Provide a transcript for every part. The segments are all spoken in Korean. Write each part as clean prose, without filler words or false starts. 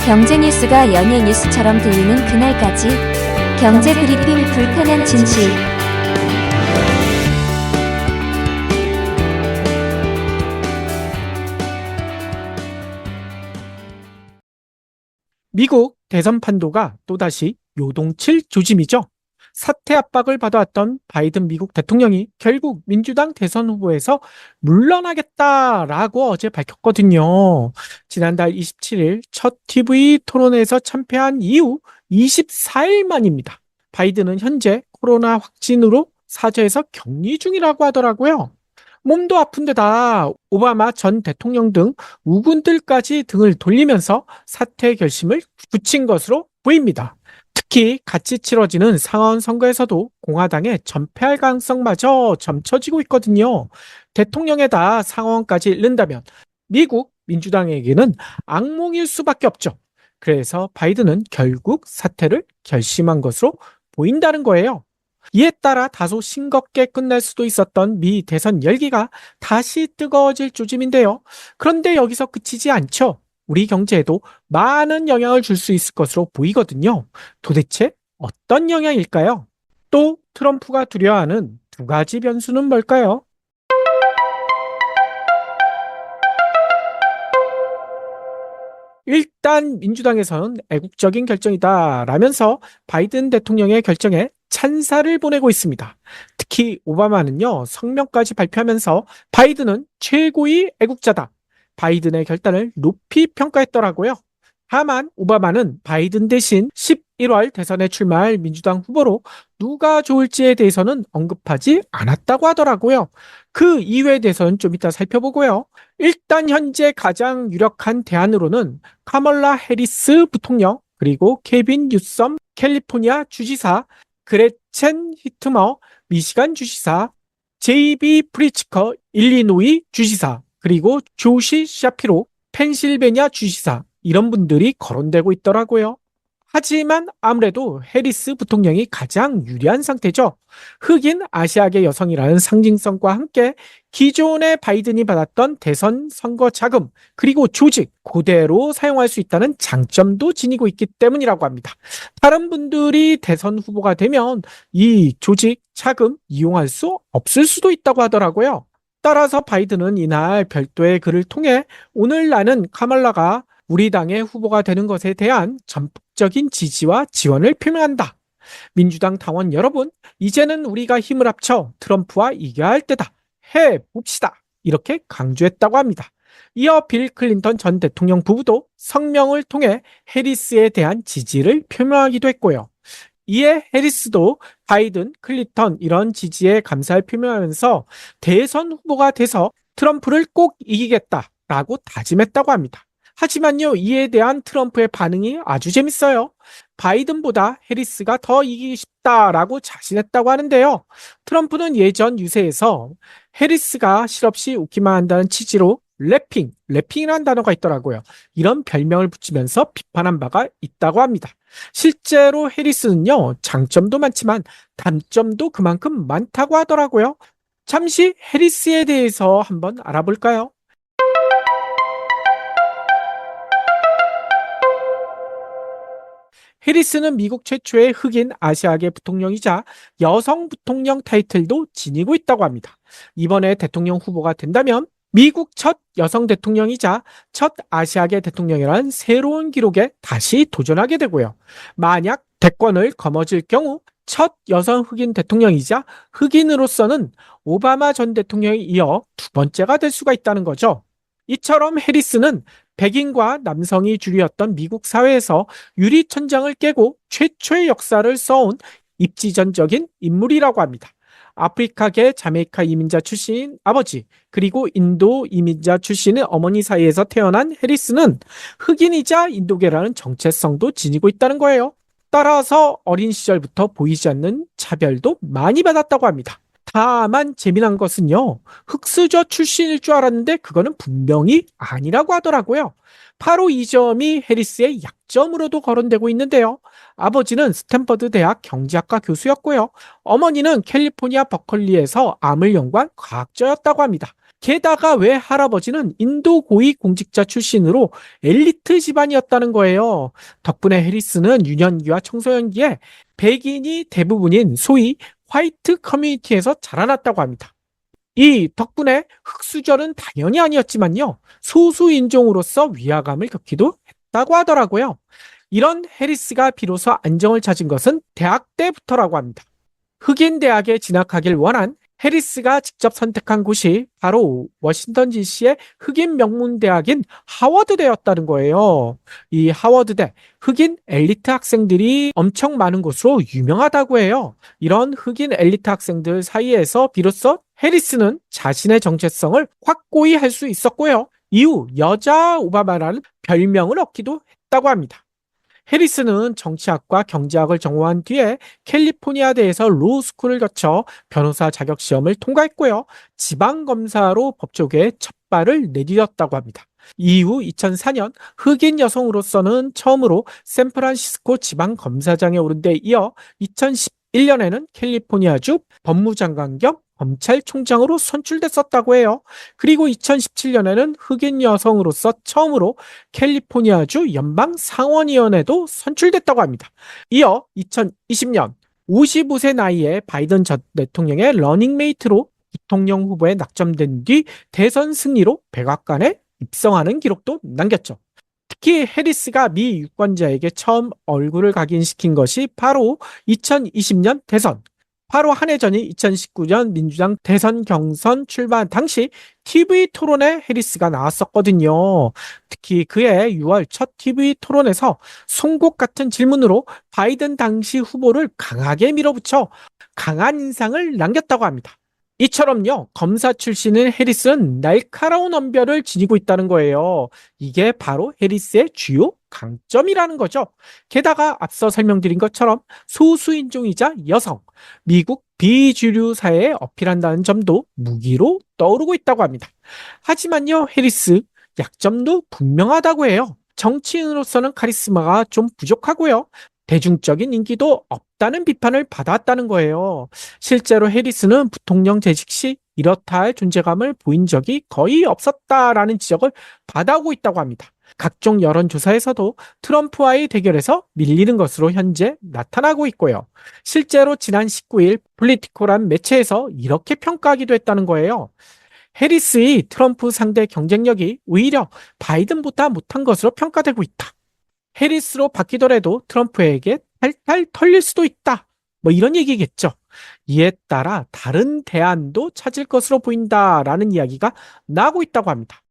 경제 뉴스가 연예 뉴스처럼 들리는 그날까지 경제 브리핑 불편한 진실. 미국 대선 판도가 또다시 요동칠 조짐이죠. 사퇴 압박을 받아왔던 바이든 미국 대통령이 결국 민주당 대선 후보에서 물러나겠다라고 어제 밝혔거든요. 지난달 27일 첫 TV 토론에서 참패한 이후 24일 만입니다. 바이든은 현재 코로나 확진으로 사저에서 격리 중이라고 하더라고요. 몸도 아픈데다 오바마 전 대통령 등 우군들까지 등을 돌리면서 사퇴 결심을 굳힌 것으로 보입니다. 특히 같이 치러지는 상원 선거에서도 공화당의 전패할 가능성마저 점쳐지고 있거든요. 대통령에다 상원까지 잃는다면 미국 민주당에게는 악몽일 수밖에 없죠. 그래서 바이든은 결국 사퇴를 결심한 것으로 보인다는 거예요. 이에 따라 다소 싱겁게 끝날 수도 있었던 미 대선 열기가 다시 뜨거워질 조짐인데요. 그런데 여기서 그치지 않죠. 우리 경제에도 많은 영향을 줄 수 있을 것으로 보이거든요. 도대체 어떤 영향일까요? 또 트럼프가 두려워하는 두 가지 변수는 뭘까요? 일단 민주당에서는 애국적인 결정이다 라면서 바이든 대통령의 결정에 찬사를 보내고 있습니다. 특히 오바마는요, 성명까지 발표하면서 바이든은 최고의 애국자다. 바이든의 결단을 높이 평가했더라고요. 다만 오바마는 바이든 대신 11월 대선에 출마할 민주당 후보로 누가 좋을지에 대해서는 언급하지 않았다고 하더라고요. 그 이유에 대해서는 좀 이따 살펴보고요. 일단 현재 가장 유력한 대안으로는 카멀라 해리스 부통령, 그리고 케빈 뉴섬 캘리포니아 주지사, 그레첸 히트머 미시간 주지사, 제이비 프리츠커 일리노이 주지사, 그리고 조시 샤피로 펜실베니아 주지사, 이런 분들이 거론되고 있더라고요. 하지만 아무래도 해리스 부통령이 가장 유리한 상태죠. 흑인 아시아계 여성이라는 상징성과 함께 기존에 바이든이 받았던 대선 선거 자금, 그리고 조직 그대로 사용할 수 있다는 장점도 지니고 있기 때문이라고 합니다. 다른 분들이 대선 후보가 되면 이 조직 자금 이용할 수 없을 수도 있다고 하더라고요. 따라서 바이든은 이날 별도의 글을 통해 오늘 나는 카말라가 우리 당의 후보가 되는 것에 대한 전폭적인 지지와 지원을 표명한다. 민주당 당원 여러분, 이제는 우리가 힘을 합쳐 트럼프와 이겨야 할 때다. 해봅시다. 이렇게 강조했다고 합니다. 이어 빌 클린턴 전 대통령 부부도 성명을 통해 해리스에 대한 지지를 표명하기도 했고요. 이에 해리스도 바이든, 클린턴 이런 지지에 감사를 표명하면서 대선 후보가 돼서 트럼프를 꼭 이기겠다라고 다짐했다고 합니다. 하지만요, 이에 대한 트럼프의 반응이 아주 재밌어요. 바이든보다 해리스가 더 이기고 싶다라고 자신했다고 하는데요. 트럼프는 예전 유세에서 해리스가 실없이 웃기만 한다는 취지로 래핑이라는 단어가 있더라고요. 이런 별명을 붙이면서 비판한 바가 있다고 합니다. 실제로 해리스는요, 장점도 많지만 단점도 그만큼 많다고 하더라고요. 잠시 해리스에 대해서 한번 알아볼까요? 해리스는 미국 최초의 흑인 아시아계 부통령이자 여성 부통령 타이틀도 지니고 있다고 합니다. 이번에 대통령 후보가 된다면 미국 첫 여성 대통령이자 첫 아시아계 대통령이라는 새로운 기록에 다시 도전하게 되고요. 만약 대권을 거머쥘 경우 첫 여성 흑인 대통령이자 흑인으로서는 오바마 전 대통령에 이어 두 번째가 될 수가 있다는 거죠. 이처럼 해리스는 백인과 남성이 주류였던 미국 사회에서 유리천장을 깨고 최초의 역사를 써온 입지전적인 인물이라고 합니다. 아프리카계 자메이카 이민자 출신인 아버지, 그리고 인도 이민자 출신의 어머니 사이에서 태어난 해리스는 흑인이자 인도계라는 정체성도 지니고 있다는 거예요. 따라서 어린 시절부터 보이지 않는 차별도 많이 받았다고 합니다. 다만 재미난 것은요, 흑수저 출신일 줄 알았는데 그거는 분명히 아니라고 하더라고요. 바로 이 점이 해리스의 약점으로도 거론되고 있는데요. 아버지는 스탠퍼드 대학 경제학과 교수였고요. 어머니는 캘리포니아 버클리에서 암을 연구한 과학자였다고 합니다. 게다가 왜 할아버지는 인도 고위 공직자 출신으로 엘리트 집안이었다는 거예요. 덕분에 해리스는 유년기와 청소년기에 백인이 대부분인 소위 화이트 커뮤니티에서 자라났다고 합니다. 이 덕분에 흑수저는 당연히 아니었지만요. 소수 인종으로서 위화감을 겪기도 했다고 하더라고요. 이런 해리스가 비로소 안정을 찾은 것은 대학 때부터라고 합니다. 흑인 대학에 진학하길 원한 해리스가 직접 선택한 곳이 바로 워싱턴 DC의 흑인 명문 대학인 하워드대였다는 거예요. 이 하워드대, 흑인 엘리트 학생들이 엄청 많은 곳으로 유명하다고 해요. 이런 흑인 엘리트 학생들 사이에서 비로소 해리스는 자신의 정체성을 확고히 할 수 있었고요. 이후 여자 오바마라는 별명을 얻기도 했다고 합니다. 해리스는 정치학과 경제학을 전공한 뒤에 캘리포니아대에서 로스쿨을 거쳐 변호사 자격 시험을 통과했고요. 지방검사로 법조계에 첫 발을 내디뎠다고 합니다. 이후 2004년 흑인 여성으로서는 처음으로 샌프란시스코 지방검사장에 오른 데 이어 2011년에는 캘리포니아주 법무장관 겸 검찰총장으로 선출됐었다고 해요. 그리고 2017년에는 흑인 여성으로서 처음으로 캘리포니아주 연방상원의원에도 선출됐다고 합니다. 이어 2020년 55세 나이에 바이든 전 대통령의 러닝메이트로 부통령 후보에 낙점된 뒤 대선 승리로 백악관에 입성하는 기록도 남겼죠. 특히 해리스가 미 유권자에게 처음 얼굴을 각인시킨 것이 바로 2020년 대선, 바로 한 해 전인 2019년 민주당 대선 경선 출마 당시 TV 토론에 해리스가 나왔었거든요. 특히 그해 6월 첫 TV 토론에서 송곳 같은 질문으로 바이든 당시 후보를 강하게 밀어붙여 강한 인상을 남겼다고 합니다. 이처럼요, 검사 출신인 해리스는 날카로운 언변을 지니고 있다는 거예요. 이게 바로 해리스의 주요 강점이라는 거죠. 게다가 앞서 설명드린 것처럼 소수인종이자 여성, 미국 비주류 사회에 어필한다는 점도 무기로 떠오르고 있다고 합니다. 하지만요, 해리스 약점도 분명하다고 해요. 정치인으로서는 카리스마가 좀 부족하고요. 대중적인 인기도 없다는 비판을 받았다는 거예요. 실제로 해리스는 부통령 재직 시 이렇다 할 존재감을 보인 적이 거의 없었다라는 지적을 받아오고 있다고 합니다. 각종 여론조사에서도 트럼프와의 대결에서 밀리는 것으로 현재 나타나고 있고요. 실제로 지난 19일 폴리티코란 매체에서 이렇게 평가하기도 했다는 거예요. 해리스의 트럼프 상대 경쟁력이 오히려 바이든보다 못한 것으로 평가되고 있다. 해리스로 바뀌더라도 트럼프에게 탈탈 털릴 수도 있다. 뭐 이런 얘기겠죠. 이에 따라 다른 대안도 찾을 것으로 보인다라는 이야기가 나오고 있다고 합니다.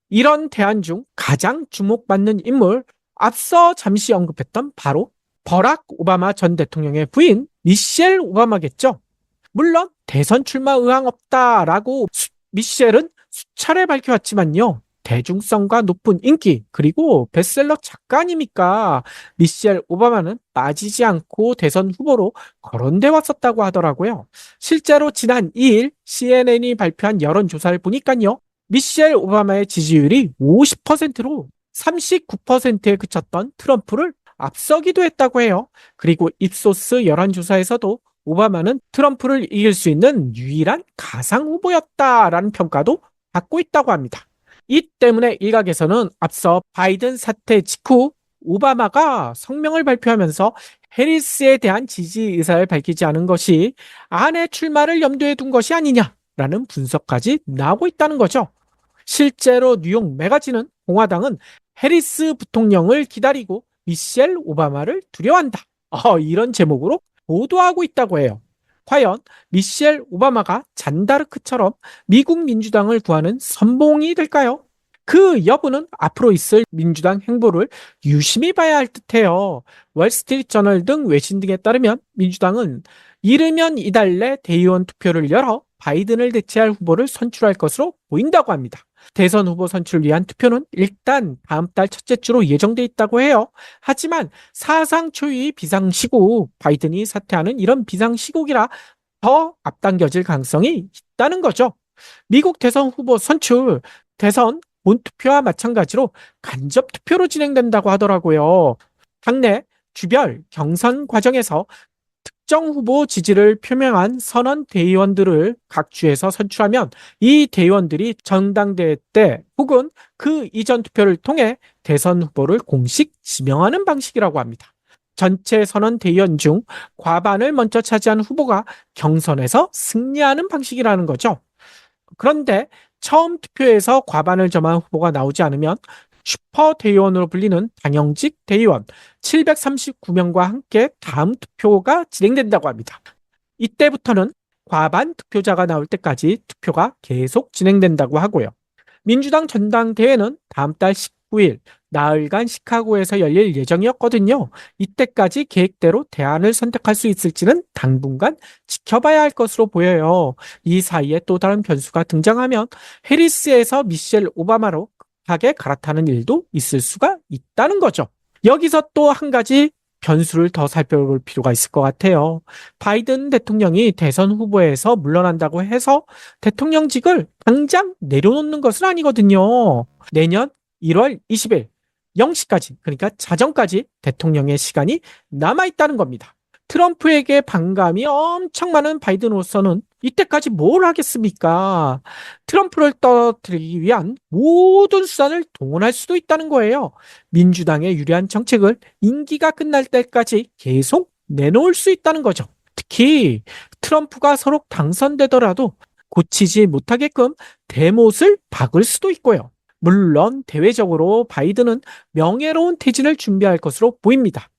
이런 대안 중 가장 주목받는 인물, 앞서 잠시 언급했던 바로 버락 오바마 전 대통령의 부인 미셸 오바마겠죠. 물론 대선 출마 의향 없다라고 미셸은 수차례 밝혀왔지만요. 대중성과 높은 인기, 그리고 베스트셀러 작가니까 미셸 오바마는 빠지지 않고 대선 후보로 거론돼 왔었다고 하더라고요. 실제로 지난 2일 CNN이 발표한 여론조사를 보니까요. 미셸 오바마의 지지율이 50%로 39%에 그쳤던 트럼프를 앞서기도 했다고 해요. 그리고 입소스 여론조사에서도 오바마는 트럼프를 이길 수 있는 유일한 가상 후보였다라는 평가도 받고 있다고 합니다. 이 때문에 일각에서는 앞서 바이든 사태 직후 오바마가 성명을 발표하면서 해리스에 대한 지지 의사를 밝히지 않은 것이 아내 출마를 염두에 둔 것이 아니냐라는 분석까지 나오고 있다는 거죠. 실제로 뉴욕 매거진은 공화당은 해리스 부통령을 기다리고 미셸 오바마를 두려워한다. 이런 제목으로 보도하고 있다고 해요. 과연 미셸 오바마가 잔다르크처럼 미국 민주당을 구하는 선봉이 될까요? 그 여부는 앞으로 있을 민주당 행보를 유심히 봐야 할 듯해요. 월스트리트저널 등 외신 등에 따르면 민주당은 이르면 이달 내 대의원 투표를 열어 바이든을 대체할 후보를 선출할 것으로 보인다고 합니다. 대선 후보 선출을 위한 투표는 일단 다음 달 첫째 주로 예정돼 있다고 해요. 하지만 사상 초유의 비상시국, 바이든이 사퇴하는 이런 비상시국이라 더 앞당겨질 가능성이 있다는 거죠. 미국 대선 후보 선출, 대선 본투표와 마찬가지로 간접투표로 진행된다고 하더라고요. 당내 주별 경선 과정에서 특정 후보 지지를 표명한 선언 대의원들을 각 주에서 선출하면 이 대의원들이 전당대회 때 혹은 그 이전 투표를 통해 대선 후보를 공식 지명하는 방식이라고 합니다. 전체 선언 대의원 중 과반을 먼저 차지한 후보가 경선에서 승리하는 방식이라는 거죠. 그런데 처음 투표에서 과반을 점한 후보가 나오지 않으면 슈퍼 대의원으로 불리는 당영직 대의원 739명과 함께 다음 투표가 진행된다고 합니다. 이때부터는 과반 투표자가 나올 때까지 투표가 계속 진행된다고 하고요. 민주당 전당대회는 다음 달 19일 나흘간 시카고에서 열릴 예정이었거든요. 이때까지 계획대로 대안을 선택할 수 있을지는 당분간 지켜봐야 할 것으로 보여요. 이 사이에 또 다른 변수가 등장하면 해리스에서 미셸 오바마로 급하게 갈아타는 일도 있을 수가 있다는 거죠. 여기서 또 한 가지 변수를 더 살펴볼 필요가 있을 것 같아요. 바이든 대통령이 대선 후보에서 물러난다고 해서 대통령직을 당장 내려놓는 것은 아니거든요. 내년 1월 20일 0시까지, 그러니까 자정까지 대통령의 시간이 남아있다는 겁니다. 트럼프에게 반감이 엄청 많은 바이든으로서는 이때까지 뭘 하겠습니까? 트럼프를 떨어뜨리기 위한 모든 수단을 동원할 수도 있다는 거예요. 민주당에 유리한 정책을 임기가 끝날 때까지 계속 내놓을 수 있다는 거죠. 특히 트럼프가 서로 당선되더라도 고치지 못하게끔 대못을 박을 수도 있고요. 물론 대외적으로 바이든은 명예로운 퇴진을 준비할 것으로 보입니다.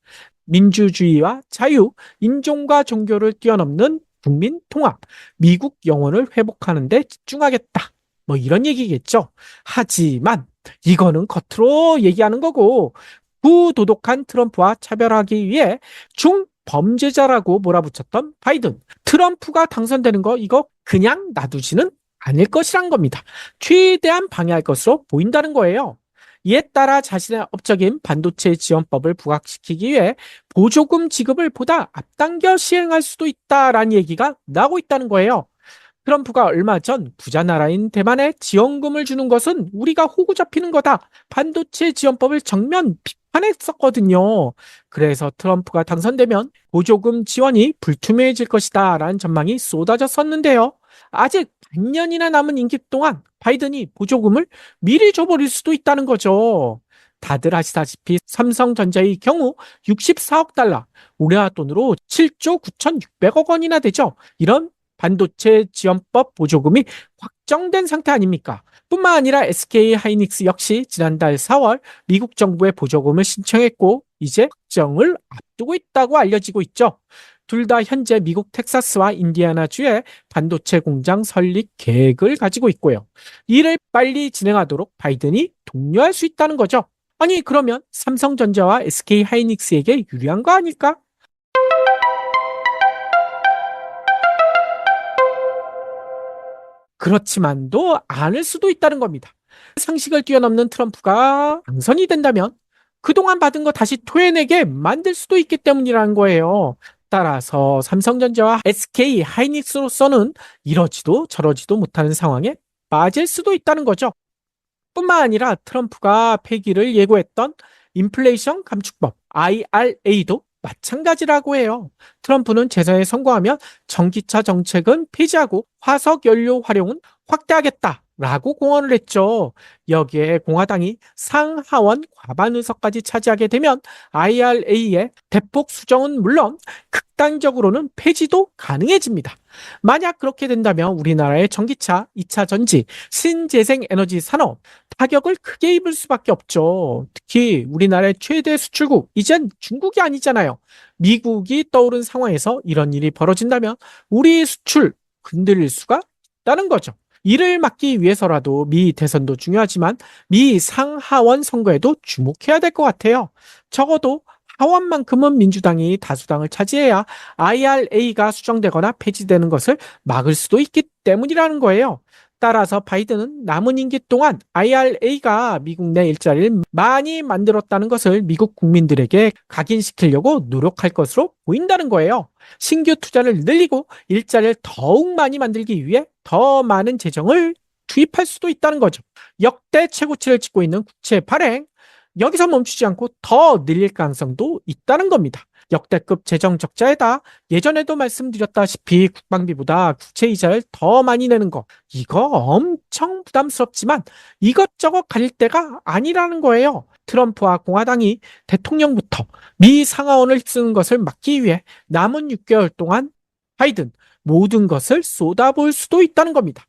민주주의와 자유, 인종과 종교를 뛰어넘는 국민 통합, 미국 영혼을 회복하는 데 집중하겠다. 뭐 이런 얘기겠죠. 하지만 이거는 겉으로 얘기하는 거고 부도덕한 트럼프와 차별하기 위해 중범죄자라고 몰아붙였던 바이든. 트럼프가 당선되는 거 이거 그냥 놔두지는 않을 것이란 겁니다. 최대한 방해할 것으로 보인다는 거예요. 이에 따라 자신의 업적인 반도체 지원법을 부각시키기 위해 보조금 지급을 보다 앞당겨 시행할 수도 있다라는 얘기가 나오고 있다는 거예요. 트럼프가 얼마 전 부자 나라인 대만에 지원금을 주는 것은 우리가 호구 잡히는 거다. 반도체 지원법을 정면 비판했었거든요. 그래서 트럼프가 당선되면 보조금 지원이 불투명해질 것이다 라는 전망이 쏟아졌었는데요. 아직 반년이나 남은 임기 동안 바이든이 보조금을 미리 줘버릴 수도 있다는 거죠. 다들 아시다시피 삼성전자의 경우 64억 달러, 우리나라 돈으로 7조 9,600억 원이나 되죠. 이런 반도체 지원법 보조금이 확정된 상태 아닙니까? 뿐만 아니라 SK 하이닉스 역시 지난달 4월 미국 정부에 보조금을 신청했고 이제 확정을 앞두고 있다고 알려지고 있죠. 둘 다 현재 미국 텍사스와 인디애나주에 반도체 공장 설립 계획을 가지고 있고요. 이를 빨리 진행하도록 바이든이 독려할 수 있다는 거죠. 아니 그러면 삼성전자와 SK 하이닉스에게 유리한 거 아닐까? 그렇지만도 않을 수도 있다는 겁니다. 상식을 뛰어넘는 트럼프가 당선이 된다면 그동안 받은 거 다시 토해내게 만들 수도 있기 때문이라는 거예요. 따라서 삼성전자와 SK 하이닉스로서는 이러지도 저러지도 못하는 상황에 빠질 수도 있다는 거죠. 뿐만 아니라 트럼프가 폐기를 예고했던 인플레이션 감축법 IRA도 마찬가지라고 해요. 트럼프는 재선에 성공하면 전기차 정책은 폐지하고 화석 연료 활용은 확대하겠다라고 공언을 했죠. 여기에 공화당이 상하원 과반 의석까지 차지하게 되면 IRA의 대폭 수정은 물론 극단적으로는 폐지도 가능해집니다. 만약 그렇게 된다면 우리나라의 전기차, 2차 전지, 신재생 에너지 산업 타격을 크게 입을 수밖에 없죠. 특히 우리나라의 최대 수출국, 이젠 중국이 아니잖아요. 미국이 떠오른 상황에서 이런 일이 벌어진다면 우리 수출 흔들릴 수가 있다는 거죠. 이를 막기 위해서라도 미 대선도 중요하지만 미 상하원 선거에도 주목해야 될 것 같아요. 적어도 하원만큼은 민주당이 다수당을 차지해야 IRA가 수정되거나 폐지되는 것을 막을 수도 있기 때문이라는 거예요. 따라서 바이든은 남은 임기 동안 IRA가 미국 내 일자리를 많이 만들었다는 것을 미국 국민들에게 각인시키려고 노력할 것으로 보인다는 거예요. 신규 투자를 늘리고 일자리를 더욱 많이 만들기 위해 더 많은 재정을 투입할 수도 있다는 거죠. 역대 최고치를 찍고 있는 국채 발행, 여기서 멈추지 않고 더 늘릴 가능성도 있다는 겁니다. 역대급 재정 적자에다 예전에도 말씀드렸다시피 국방비보다 국채 이자를 더 많이 내는 거, 이거 엄청 부담스럽지만 이것저것 가릴 때가 아니라는 거예요. 트럼프와 공화당이 대통령부터 미 상하원을 휩쓰는 것을 막기 위해 남은 6개월 동안 바이든 모든 것을 쏟아부을 수도 있다는 겁니다.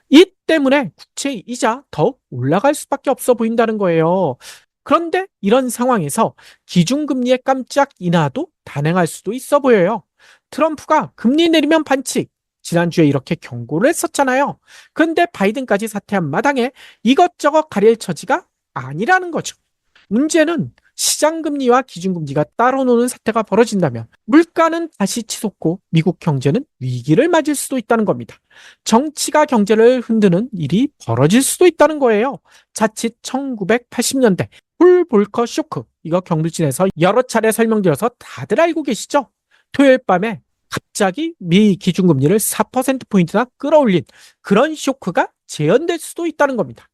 이 때문에 국채 이자 더욱 올라갈 수밖에 없어 보인다는 거예요. 그런데 이런 상황에서 기준금리의 깜짝 인하도 단행할 수도 있어 보여요. 트럼프가 금리 내리면 반칙, 지난주에 이렇게 경고를 했었잖아요. 그런데 바이든까지 사퇴한 마당에 이것저것 가릴 처지가 아니라는 거죠. 문제는 시장금리와 기준금리가 따로 노는 사태가 벌어진다면 물가는 다시 치솟고 미국 경제는 위기를 맞을 수도 있다는 겁니다. 정치가 경제를 흔드는 일이 벌어질 수도 있다는 거예요. 자칫 1980년대 풀볼커 쇼크, 이거 경들진에서 여러 차례 설명드려서 다들 알고 계시죠? 토요일 밤에 갑자기 미 기준금리를 4%포인트나 끌어올린 그런 쇼크가 재현될 수도 있다는 겁니다.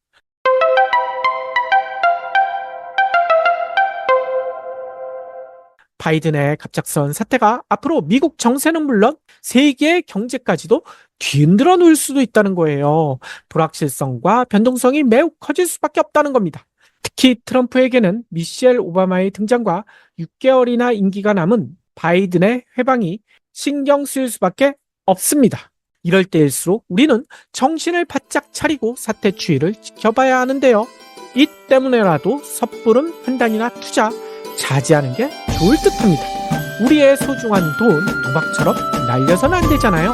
바이든의 갑작스러운 사태가 앞으로 미국 정세는 물론 세계의 경제까지도 뒤흔들어 놓을 수도 있다는 거예요. 불확실성과 변동성이 매우 커질 수밖에 없다는 겁니다. 특히 트럼프에게는 미셸 오바마의 등장과 6개월이나 임기가 남은 바이든의 회방이 신경 쓰일 수밖에 없습니다. 이럴 때일수록 우리는 정신을 바짝 차리고 사태 추이를 지켜봐야 하는데요. 이 때문에라도 섣부른 판단이나 투자 자제하는 게 좋을 듯합니다. 우리의 소중한 돈 도박처럼 날려서는 안 되잖아요.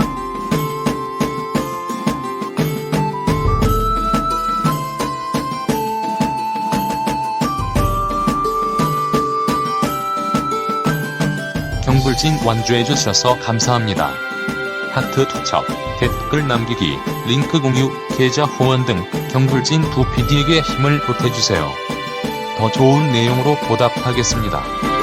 경불진 완주해주셔서 감사합니다. 하트 투척, 댓글 남기기, 링크 공유, 계좌 후원 등 경불진 두 PD에게 힘을 보태주세요. 더 좋은 내용으로 보답하겠습니다.